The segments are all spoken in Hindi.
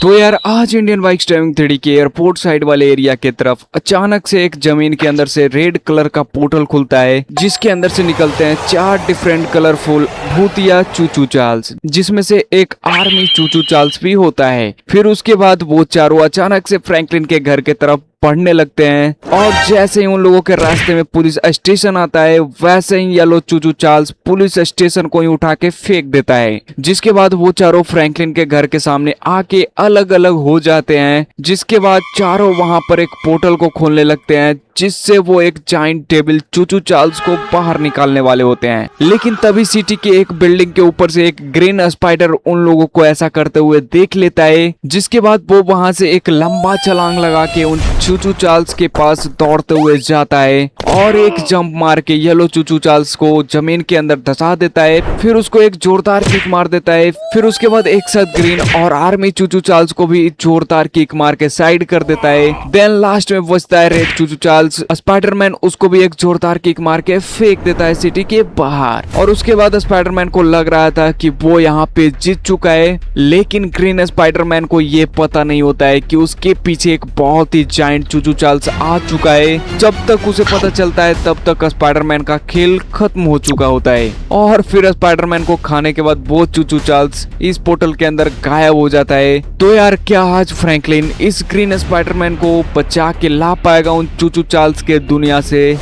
तो यार आज इंडियन बाइक्स ड्राइविंग 3D के एयरपोर्ट साइड वाले एरिया के तरफ अचानक से एक जमीन के अंदर से रेड कलर का पोर्टल खुलता है, जिसके अंदर से निकलते हैं 4 डिफरेंट कलरफुल भूतिया चूचू चार्ल्स, जिसमें से एक आर्मी चूचू चार्ल्स भी होता है। फिर उसके बाद वो चारों अचानक से फ्रैंकलिन के घर के तरफ पढ़ने लगते हैं और जैसे ही उन लोगों के रास्ते में पुलिस स्टेशन आता है, वैसे ही येलो चूचू चार्ल्स पुलिस स्टेशन को ही उठा के फेंक देता है। जिसके बाद वो चारों फ्रैंकलिन के घर के सामने आके अलग अलग हो जाते हैं। जिसके बाद चारों वहां पर एक पोर्टल को खोलने लगते हैं, जिससे वो एक जाइंट टेबल चूचू चार्ल्स को बाहर निकालने वाले होते हैं। लेकिन तभी सिटी के एक बिल्डिंग के ऊपर से एक ग्रीन स्पाइडर उन लोगों को ऐसा करते हुए देख लेता है। जिसके बाद वो वहां से एक लंबा छलांग लगा के उन चूचू चार्ल्स के पास दौड़ते हुए जाता है और एक जंप मार के येलो चूचू चार्ल्स को जमीन के अंदर धंसा देता है। फिर उसको एक जोरदार किक मार देता है। फिर उसके बाद एक साथ ग्रीन और आर्मी चूचू चार्ल्स को भी जोरदार किक मार के साइड कर देता है। देन लास्ट में बचता है रेड चूचू चार्ल्स। स्पाइडरमैन उसको भी एक जोरदार किक मार के फेंक देता है सिटी के बाहर। और उसके बाद स्पाइडरमैन को लग रहा था कि वो यहाँ पे जीत चुका है, लेकिन ग्रीन स्पाइडरमैन को ये पता नहीं होता है कि उसके पीछे एक बहुत ही जायंट चूचू चार्ल्स आ चुका है। जब तक उसे पता चलता है तब तक स्पाइडरमैन का खेल खत्म हो चुका होता है। और फिर स्पाइडरमैन को खाने के बाद वो चूचू चार्ल्स इस पोर्टल के अंदर गायब हो जाता है। तो यार क्या आज फ्रैंकलिन इस ग्रीन स्पाइडरमैन को बचा के ला पाएगा उन चूचू चार्ल्स के दुनिया से?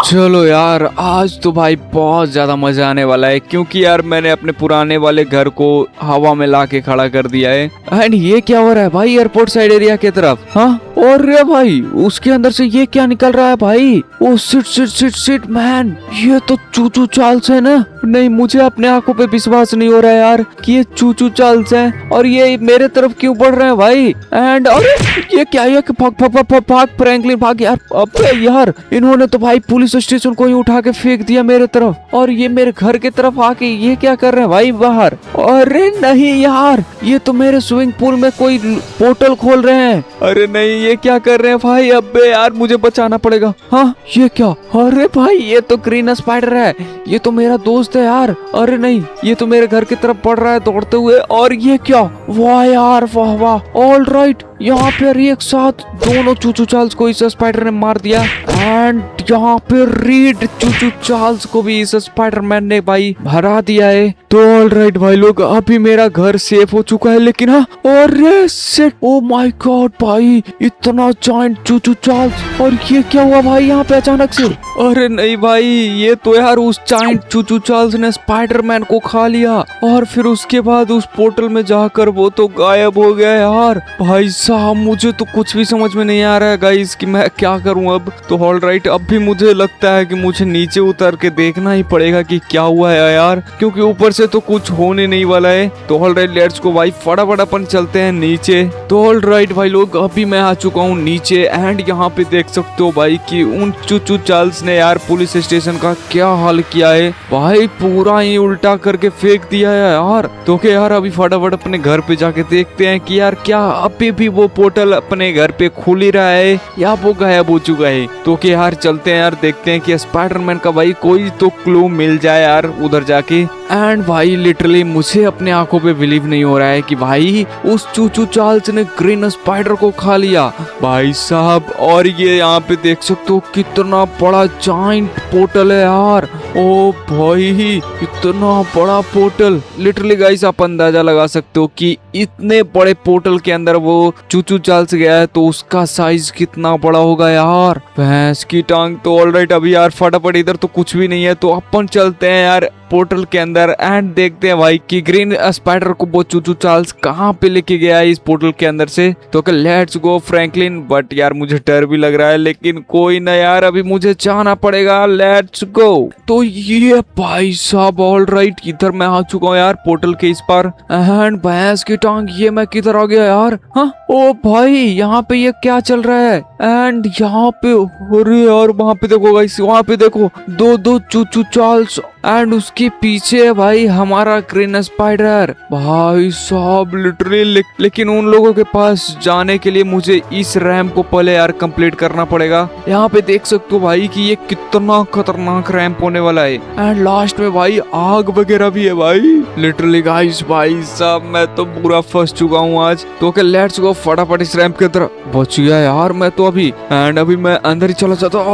चलो यार आज तो भाई बहुत ज्यादा मजा आने वाला है, क्योंकि यार मैंने अपने पुराने वाले घर को हवा में ला के खड़ा कर दिया है। एंड ये क्या हो रहा है भाई एयरपोर्ट साइड एरिया की तरफ? हाँ और रे भाई उसके अंदर से ये क्या निकल रहा है भाई? Oh sit sit sit sit man, ये तो चूचू चार्ल्स है ना? नहीं, मुझे अपने आंखों पे विश्वास नहीं हो रहा है यार कि ये चूचू चार्ल्स हैं और ये मेरे तरफ क्यों बढ़ रहे हैं भाई। एंड अरे ये क्या है? भाग भाग भाग भाग फ्रैंकलिन भाग यार। अबे यार इन्होंने तो भाई पुलिस स्टेशन को ही उठा के फेंक दिया मेरे तरफ, और ये मेरे घर की तरफ आके ये क्या कर रहे हैं भाई बाहर? अरे नहीं यार, ये तो मेरे स्विमिंग पूल में कोई पोर्टल खोल रहे हैं। अरे नहीं, ये क्या कर रहे हैं भाई? अबे यार मुझे बचाना पड़ेगा। हाँ ये क्या? अरे भाई ये तो ग्रीन स्पाइडर है, ये तो मेरा दोस्त है यार। अरे नहीं, ये तो मेरे घर की तरफ बढ़ रहा है दौड़ते हुए। और ये क्या? वाह यार वाह वाह। ऑल राइट, यहाँ पे एक साथ दोनों चूचू चार्ल्स को इस स्पाइडर ने मार दिया। एंड यहाँ पे रीड चूचू चार्ल्स को भी इस स्पाइडरमैन ने भाई हरा दिया है। तो ऑल राइट भाई लोग, अभी मेरा घर सेफ हो चुका है। लेकिन हाँ, अरे शिट, ओ माय गॉड भाई इतना जायंट चूचू चार्ल्स, और ये क्या हुआ भाई यहाँ पे अचानक से? अरे नहीं भाई, ये तो यार उस जायंट चूचू चार्ल्स ने स्पाइडरमैन को खा लिया और फिर उसके बाद उस पोर्टल में जाकर वो तो गायब हो गया यार। भाई साहब मुझे तो कुछ भी समझ में नहीं आ रहा है गाइस कि मैं क्या करूं अब। तो ऑल राइट, अब भी मुझे लगता है कि मुझे नीचे उतर के देखना ही पड़ेगा कि क्या हुआ है यार, क्योंकि ऊपर से तो कुछ होने नहीं वाला है। तो ऑल राइट लेट्स गो भाई, फटाफट अपन चलते हैं नीचे। तो ऑल राइट भाई लोग, अभी मैं आ चुका हूँ नीचे। एंड यहाँ पे देख सकते हो भाई कि उन चूचू चार्ल्स ने यार पुलिस स्टेशन का क्या हाल किया है भाई, पूरा ही उल्टा करके फेंक दिया है यार। तो क्या यार अभी फटाफट अपने घर पे जाके देखते हैं कि यार क्या अभी भी वो पोर्टल अपने घर पे खुल ही रहा है या वो गायब हो चुका है। तो क्या यार चलते हैं यार, देखते हैं कि स्पाइडरमैन का भाई कोई तो क्लू मिल जाए यार उधर जाके। एंड भाई लिटरली मुझे अपने आंखों पे बिलीव नहीं हो रहा है कि भाई उस चूचू चार्ल्स ने ग्रीन स्पाइडर को खा लिया भाई साहब। और ये यहाँ पे देख सकते हो कितना बड़ा जायंट पोर्टल है यार। ओ भाई इतना बड़ा पोर्टल, लिटरली गाइस आप अंदाजा लगा सकते हो कि इतने बड़े पोर्टल के अंदर वो चूचू चार्ल्स गया है तो उसका साइज कितना बड़ा होगा यार। भैंस की टांग। तो ऑलराइट अभी यार फटाफट, इधर तो कुछ भी नहीं है तो अपन चलते हैं यार पोर्टल के अंदर एंड देखते हैं भाई कि ग्रीन स्पाइडर को वो चूचू चार्ल्स कहाँ पे लेके गया है इस पोर्टल के अंदर से। तो लेट्स गो फ्रैंकलिन। बट यार मुझे डर भी लग रहा है, लेकिन कोई ना यार, अभी मुझे जाना पड़ेगा। Let's go. तो ये भाई साहब ऑल राइट, इधर मैं आ चुका हूँ यार पोर्टल के इस पार। एंड भैंस की टांग, ये मैं किधर आ गया यार? हाँ ओ भाई यहाँ पे ये क्या चल रहा है? एंड यहाँ पे अरे यार वहाँ पे देखो गाइस, वहाँ पे देखो दो चूचू चार्ल्स एंड उसके पीछे है भाई हमारा ग्रीन स्पाइडर। भाई साहब लिटरली लेकिन उन लोगों के पास जाने के लिए मुझे इस रैंप को पहले यार कंप्लीट करना पड़ेगा। यहाँ पे देख सकते हो भाई कि ये कितना खतरनाक रैंप होने वाला है। एंड लास्ट में भाई आग वगैरह भी है भाई। लिटरली गाइस भाई साहब मैं तो पूरा फंस चुका हूँ आज। तो क्या लेट्स गो फटाफट इस रैंप की तरफ। बच गया यार मैं तो अभी। एंड अभी मैं अंदर ही चला जाता हूँ।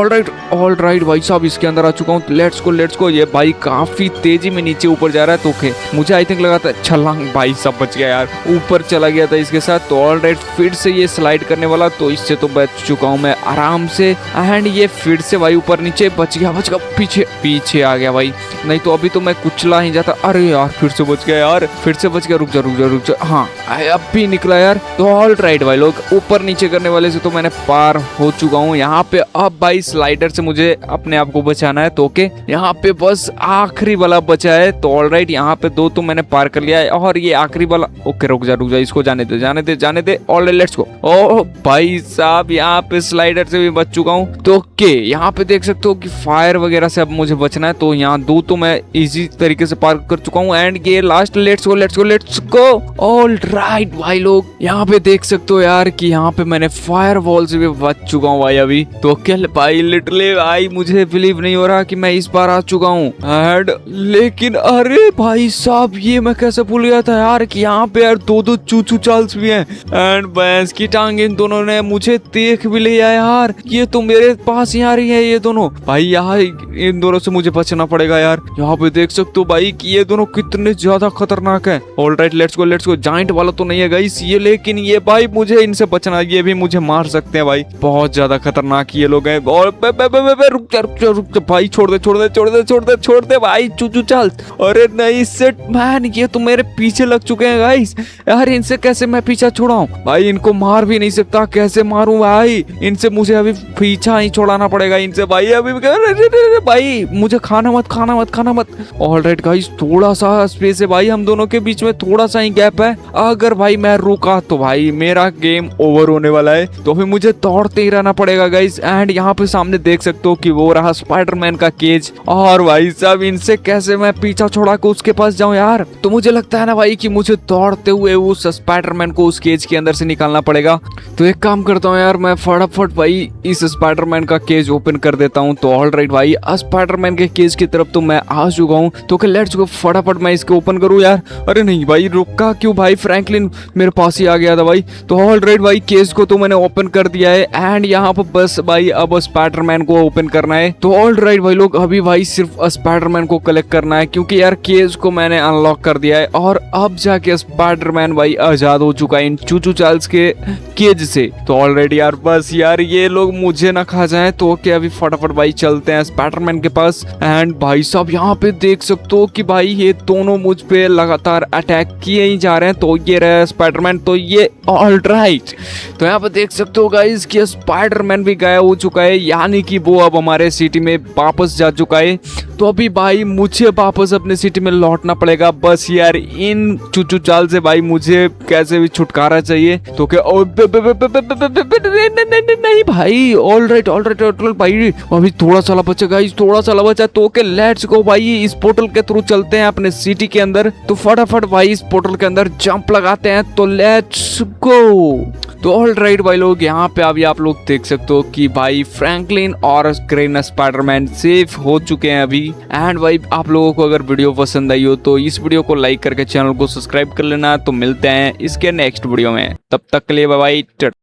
ऑल राइट भाई साहब इसके अंदर आ चुका हूँ। Let's go. ये भाई काफी तेजी में नीचे ऊपर जा रहा है। तो मुझे आई थिंक लगा था छलांग। भाई सब बच गया यार, ऊपर चला गया था इसके साथ। तो ऑल राइट फिर से ये स्लाइड करने वाला, तो इससे तो बच चुका हूँ मैं आराम से। एंड ये फिर से भाई ऊपर नीचे बच गया पीछे आ गया भाई, नहीं तो अभी तो मैं कुचला ही जाता। अरे यार फिर से बच गया यार, फिर से बच गया। रुक जा। हाँ अब भी निकला यार। तो ऑल राइट भाई लोग ऊपर नीचे करने वाले से तो मैंने पार हो चुका हूँ। यहाँ पे अब भाई स्लाइडर से मुझे अपने आप को बचाना है। तो ओके यहाँ पे बस आखिरी वाला बचा है। तो ऑल राइट यहाँ पे 2 तो मैंने पार कर लिया है और ये आखिरी वाला। ओके रुक जा इसको जाने दे। All right let's go. ओ भाई साहब यहाँ पे स्लाइडर से भी बच चुका हूँ। तो ओके यहाँ पे देख सकते हो कि फायर वगैरह से अब मुझे बचना है। तो यहाँ 2 तो मैं इजी तरीके से पार कर चुका हूँ। एंड ये last let's go. All right भाई लोग यहाँ पे देख सकते हो यार कि यहाँ पे मैंने फायर वॉल से भी बच चुका हूँ भाई अभी। तो क्या भाई लिटरली भाई मुझे बिलीव नहीं हो रहा कि मैं इस बार आ चुका हूँ। एंड लेकिन अरे भाई साहब ये मैं कैसे भूल गया था यार कि यहाँ पे यार 2 चूचू चार्ल्स भी हैं। एंड भैंस की टांग इन दोनों ने मुझे देख भी लिया यार। ये तो मेरे पास यहाँ रही है ये दोनों। भाई यहाँ इन दोनों से मुझे बचना पड़ेगा यार। यहाँ पे देख सकते हो भाई कि ये दोनों कितने ज्यादा खतरनाक है। All right let's go. Giant वाला तो नहीं है गाइस ये, लेकिन ये भाई मुझे इनसे बचना, ये भी मुझे मार सकते हैं भाई। बहुत ज्यादा खतरनाक ये लोग हैं। और रुक जा भाई, छोड़ दे भाई चूचू चाल। अरे नहीं सेट मैन, ये तो मेरे पीछे लग चुके हैं गाइस। यार इनसे कैसे मैं पीछा छुड़ाऊं भाई, इनको मार भी नहीं सकता, कैसे मारूं भाई इनसे। मुझे अभी पीछा ही छुड़ाना पड़ेगा इनसे भाई अभी। भाई मुझे खाना मत। ऑल राइट गाइस थोड़ा सा स्पेस है भाई हम दोनों के बीच में, थोड़ा सा ही गैप है। अगर भाई मैं रुका तो भाई मेरा गेम ओवर होने वाला है। तो फिर मुझे दौड़ते ही रहना पड़ेगा गाइस। एंड यहाँ पे सामने देख सकते हो कि वो रहा स्पाइडरमैन का केज। और भाई साहब इनसे कैसे मैं पीछा छोड़ा के उसके पास जाऊं यार। तो मुझे लगता है ना भाई कि मुझे दौड़ते हुए उस स्पाइडरमैन को उस केज के अंदर से निकालना पड़ेगा। तो एक काम करता हूँ यार, मैं फटाफट भाई इस स्पाइडरमैन का केज ओपन कर देता हूँ। तो ऑल राइट भाई स्पाइडरमैन के केज की तरफ तो मैं आ चुका हूँ। तो लेट्स गो फटाफट मैं इसको ओपन करूँ यार। अरे नहीं भाई रुका क्यों भाई, फ्रैंकलिन मेरे पास ही आ गया था भाई। तो ऑल राइट भाई केज को तो मैंने ओपन कर दिया है। एंड यहाँ पर बस भाई अब स्पाइडरमैन को ओपन करना है। तो ऑल राइट भाई लोग अभी भाई सिर्फ स्पाइडरमैन को कलेक्ट करना है, क्योंकि यार केज को मैंने अनलॉक कर दिया है। और अब जाके स्पाइडरमैन भाई आजाद हो चुका है इन चूचू चार्ल्स के केज से। तो ऑलरेडी यार बस यार ये लोग मुझे ना खा जाए। तो ओके अभी फटाफट भाई चलते हैं स्पाइडरमैन के पास। एंड भाई साहब यहाँ पे देख सकते हो कि भाई ये दोनों मुझ पे लगातार अटैक किए ही जा रहे हैं। तो ये रहा स्पाइडरमैन। तो ये ऑल राइट, तो यहाँ पे देख सकते हो गाइस कि स्पाइडरमैन भी गायब हो चुका है, यानी कि वो अब हमारे सिटी में वापस जा चुका है। तो अभी भाई मुझे वापस अपने सिटी में लौटना पड़ेगा। बस यार इन चूचू चाल से भाई मुझे कैसे भी छुटकारा चाहिए। तो क्या नहीं भाई, ऑल राइट भाई अभी थोड़ा सा बचा गाइस, थोड़ा सा बचा। तो ओके लेट्स गो भाई इस पोर्टल के थ्रू चलते हैं अपने सिटी के अंदर। तो फटाफट भाई इस पोर्टल के अंदर जंप लगाते हैं। तो लेट्स गो। तो ऑल राइट भाई लोग यहाँ पे अभी आप लोग देख सकते हो कि भाई फ्रैंकलिन और ग्रीन स्पाइडरमैन सेफ हो चुके हैं अभी। एंड भाई आप लोगों को अगर वीडियो पसंद आई हो तो इस वीडियो को लाइक करके चैनल को सब्सक्राइब कर लेना। तो मिलते हैं इसके नेक्स्ट वीडियो में, तब तक के लिए बाय बाय।